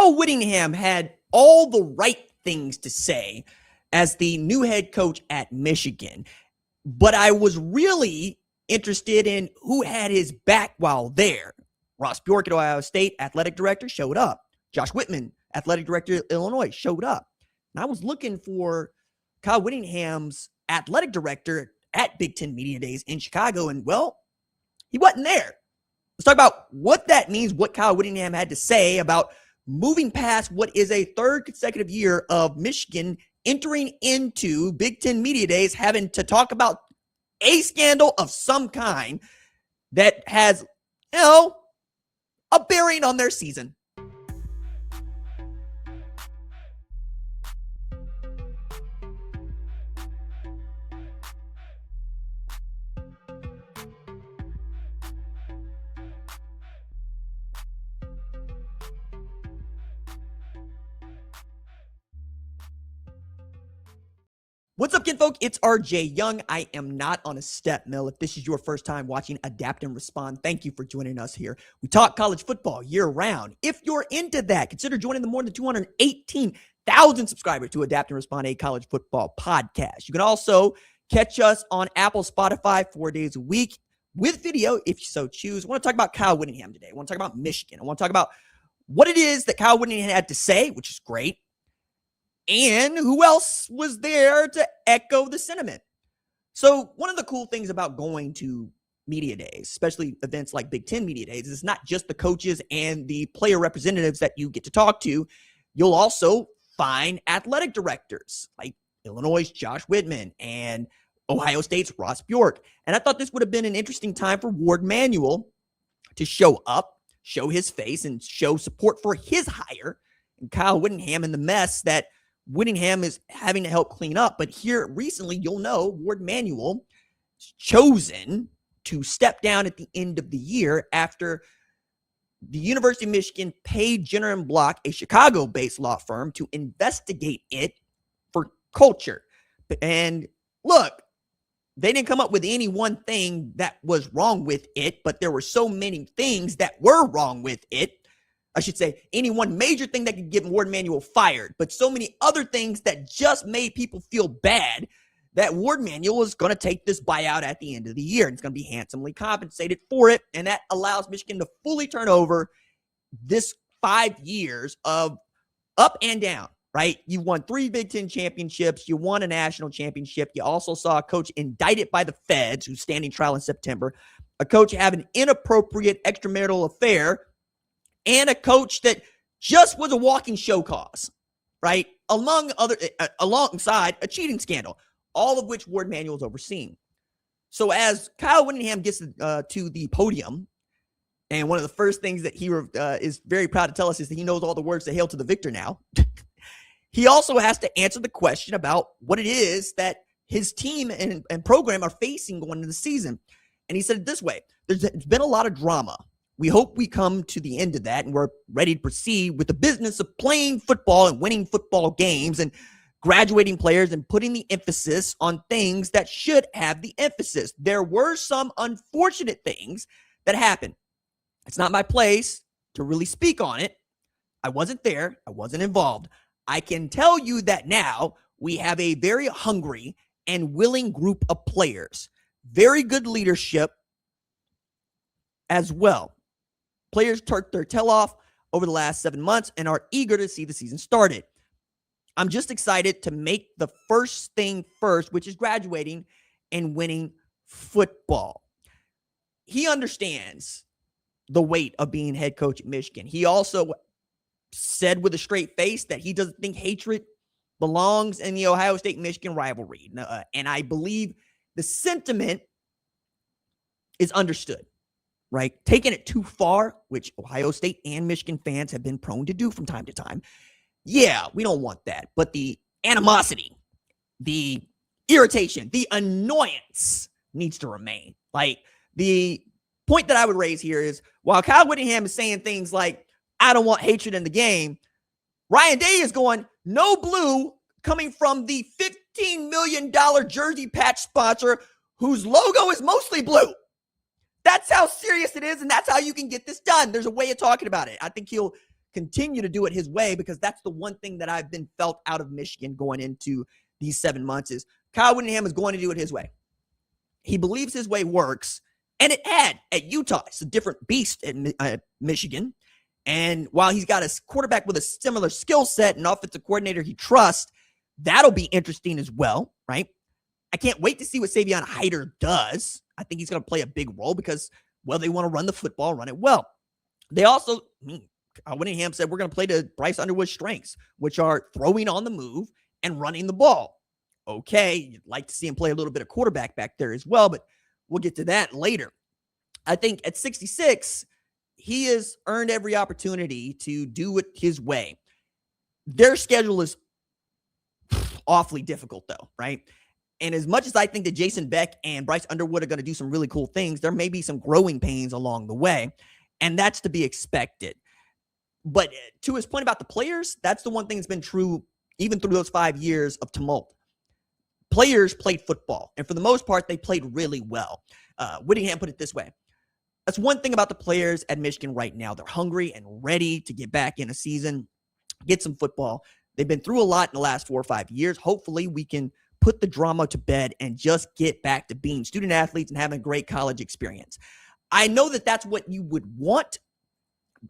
Kyle Whittingham had all the right things to say as the new head coach at Michigan, but I was really interested in who had his back while there. Ross Bjork at Ohio State, athletic director, showed up. Josh Whitman, athletic director at Illinois, showed up. And I was looking for Kyle Whittingham's athletic director at Big Ten Media Days in Chicago, and well, he wasn't there. Let's talk about what that means, what Kyle Whittingham had to say about moving past what is a third consecutive year of Michigan entering into Big Ten Media Days, having to talk about a scandal of some kind that has, a bearing on their season. What's up, kinfolk? It's RJ Young. I am not on a step mill. If this is your first time watching Adapt and Respond, thank you for joining us here. We talk college football year-round. If you're into that, consider joining the more than 218,000 subscribers to Adapt and Respond, a college football podcast. You can also catch us on Apple, Spotify 4 days a week with video if you so choose. I want to talk about Kyle Whittingham today. I want to talk about Michigan. I want to talk about what it is that Kyle Whittingham had to say, which is great, and who else was there to echo the sentiment. So one of the cool things about going to media days, especially events like Big Ten Media Days, is it's not just the coaches and the player representatives that you get to talk to. You'll also find athletic directors like Illinois' Josh Whitman and Ohio State's Ross Bjork. And I thought this would have been an interesting time for Ward Manuel to show up, show his face, and show support for his hire, and Kyle Whittingham and the mess that Whittingham is having to help clean up. But here recently, you'll know Ward Manuel chosen to step down at the end of the year after the University of Michigan paid Jenner and Block, a Chicago-based law firm, to investigate it for culture. And look, they didn't come up with any one thing that was wrong with it, but there were so many things that were wrong with it. I should say, any one major thing that could get Ward Manuel fired, but so many other things that just made people feel bad that Ward Manuel is going to take this buyout at the end of the year, and it's going to be handsomely compensated for it, and that allows Michigan to fully turn over this 5 years of up and down, right? You won 3 Big Ten championships. You won a national championship. You also saw a coach indicted by the feds who's standing trial in September, a coach have an inappropriate extramarital affair, and a coach that just was a walking show cause, right? Alongside a cheating scandal, all of which Ward Manuel is overseeing. So as Kyle Whittingham gets to the podium, and one of the first things that he is very proud to tell us is that he knows all the words to Hail to the Victor now. He also has to answer the question about what it is that his team and program are facing going into the season. And he said it this way: there's been a lot of drama. We hope we come to the end of that and we're ready to proceed with the business of playing football and winning football games and graduating players and putting the emphasis on things that should have the emphasis. There were some unfortunate things that happened. It's not my place to really speak on it. I wasn't there. I wasn't involved. I can tell you that now we have a very hungry and willing group of players. Very good leadership as well. Players took their tail off over the last 7 months and are eager to see the season started. I'm just excited to make the first thing first, which is graduating and winning football. He understands the weight of being head coach at Michigan. He also said with a straight face that he doesn't think hatred belongs in the Ohio State-Michigan rivalry. And I believe the sentiment is understood. Right? Taking it too far, which Ohio State and Michigan fans have been prone to do from time to time. Yeah, we don't want that. But the animosity, the irritation, the annoyance needs to remain. Like, the point that I would raise here is, while Kyle Whittingham is saying things like, I don't want hatred in the game, Ryan Day is going, no blue, coming from the $15 million jersey patch sponsor whose logo is mostly blue. That's how serious it is, and that's how you can get this done. There's a way of talking about it. I think he'll continue to do it his way, because that's the one thing that I've been felt out of Michigan going into these 7 months is Kyle Whittingham is going to do it his way. He believes his way works, and it had at Utah. It's a different beast at Michigan. And while he's got a quarterback with a similar skill set and offensive coordinator he trusts, that'll be interesting as well, right? I can't wait to see what Savion Hyder does. I think he's going to play a big role because, well, they want to run the football, run it well. They also, Whittingham said, we're going to play to Bryce Underwood's strengths, which are throwing on the move and running the ball. Okay, you'd like to see him play a little bit of quarterback back there as well, but we'll get to that later. I think at 66, he has earned every opportunity to do it his way. Their schedule is awfully difficult, though, right? And as much as I think that Jason Beck and Bryce Underwood are going to do some really cool things, there may be some growing pains along the way, and that's to be expected. But to his point about the players, that's the one thing that's been true even through those 5 years of tumult. Players played football, and for the most part, they played really well. Whittingham put it this way. That's one thing about the players at Michigan right now. They're hungry and ready to get back in a season, get some football. They've been through a lot in the last 4 or 5 years. Hopefully, we can put the drama to bed and just get back to being student athletes and having a great college experience. I know that that's what you would want,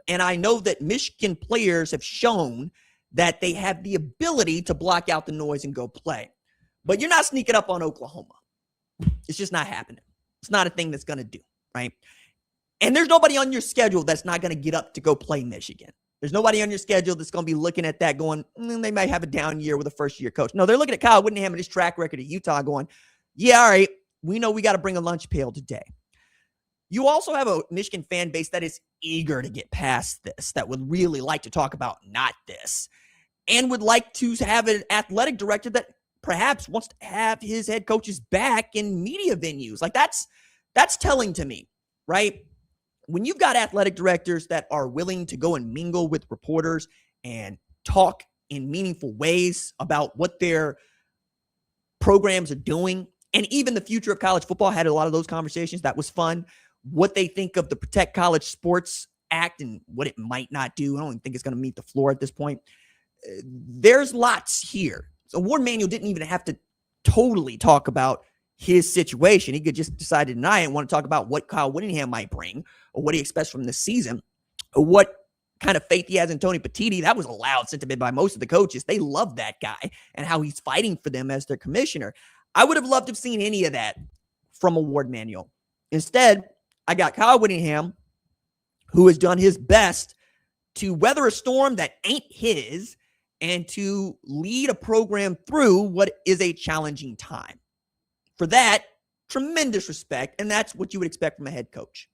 and I know that Michigan players have shown that they have the ability to block out the noise and go play. But you're not sneaking up on Oklahoma. It's just not happening. It's not a thing that's going to do, right? And there's nobody on your schedule that's not going to get up to go play Michigan. There's nobody on your schedule that's going to be looking at that going, they might have a down year with a first-year coach. No, they're looking at Kyle Whittingham and his track record at Utah going, yeah, all right, we know we got to bring a lunch pail today. You also have a Michigan fan base that is eager to get past this, that would really like to talk about not this, and would like to have an athletic director that perhaps wants to have his head coaches back in media venues. Like that's telling to me, right? When you've got athletic directors that are willing to go and mingle with reporters and talk in meaningful ways about what their programs are doing, and even the future of college football, had a lot of those conversations. That was fun. What they think of the Protect College Sports Act and what it might not do. I don't even think it's going to meet the floor at this point. There's lots here. So Warren Manuel didn't even have to totally talk about his situation. He could just decide to deny it and want to talk about what Kyle Whittingham might bring or what he expects from this season or what kind of faith he has in Tony Petitti. That was a loud sentiment by most of the coaches. They love that guy and how he's fighting for them as their commissioner. I would have loved to have seen any of that from a Warren Manuel. Instead, I got Kyle Whittingham, who has done his best to weather a storm that ain't his and to lead a program through what is a challenging time. For that, tremendous respect, and that's what you would expect from a head coach.